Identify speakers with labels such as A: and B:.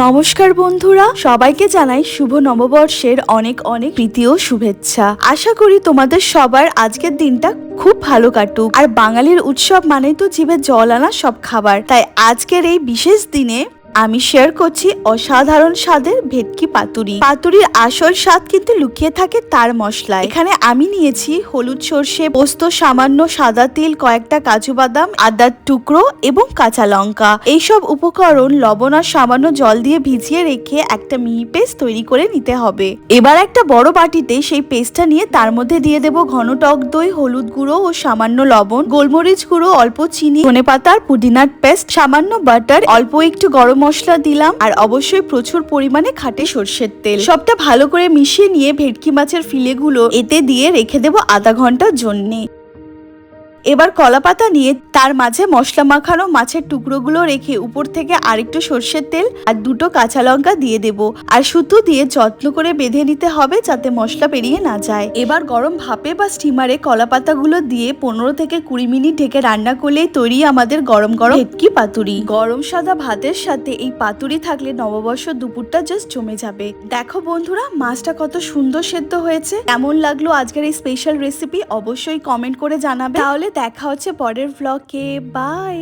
A: নমস্কার বন্ধুরা, সবাইকে জানাই শুভ নববর্ষের অনেক অনেক প্রীতি ও শুভেচ্ছা। আশা করি তোমাদের সবার আজকের দিনটা খুব ভালো কাটুক। আর বাঙালির উৎসব মানেই তো জিভে জল আনা সব খাবার। তাই আজকের এই বিশেষ দিনে আমি শেয়ার করছি অসাধারণ স্বাদের ভেটকি পাতুরি। পাতুরির আসল স্বাদ কিন্তু লুকিয়ে থাকে তার মশলায়। এখানে আমি নিয়েছি হলুদ সর্ষে, পোস্ত, সামান্য সাদা তিল, কয়েকটা কাজু বাদাম, আদার টুকরো এবং কাঁচা লঙ্কা। এইসব উপকরণ লবণ আর সামান্য জল দিয়ে ভিজিয়ে রেখে একটা মিহি পেস্ট তৈরি করে নিতে হবে। এবার একটা বড় বাটিতে সেই পেস্টটা নিয়ে তার মধ্যে দিয়ে দেব ঘন টক দই, হলুদ গুঁড়ো ও সামান্য লবণ, গোলমরিচ গুঁড়ো, অল্প চিনি, ধনেপাতা আর পুদিনার পেস্ট, সামান্য বাটার, অল্প একটু গরম মশলা দিলাম আর অবশ্যই প্রচুর পরিমাণে খাঁটি সরষের তেল। সবটা ভালো করে মিশিয়ে নিয়ে ভেটকি মাছের ফিলেগুলো এতে দিয়ে রেখে দেবো আধা ঘন্টার জন্যে। এবার কলা পাতা নিয়ে তার মাঝে মশলা মাখানো মাছের টুকরোগুলো রেখে উপর থেকে আরেকটু সর্ষের তেল আর দুটো কাঁচা লঙ্কা দিয়ে দেব আর সুতো দিয়ে যত্ন করে বেঁধে নিতে হবে যাতে মশলা পেরিয়ে না যায়। এবার গরম ভাপে বা স্টিমারে কলা পাতাগুলো দিয়ে 15 থেকে 20 মিনিট ঢেকে রান্না করলেই তৈরি আমাদের গরম গরম ভেটকি পাতুরি। গরম সাদা ভাতের সাথে এই পাতুরি থাকলে নববর্ষ দুপুরটা জাস্ট জমে যাবে। দেখো বন্ধুরা, মাছটা কত সুন্দর সেদ্ধ হয়েছে। কেমন লাগলো আজকের এই স্পেশাল রেসিপি অবশ্যই কমেন্ট করে জানাবে। তাহলে দেখা হচ্ছে পরের ব্লগে। বাই।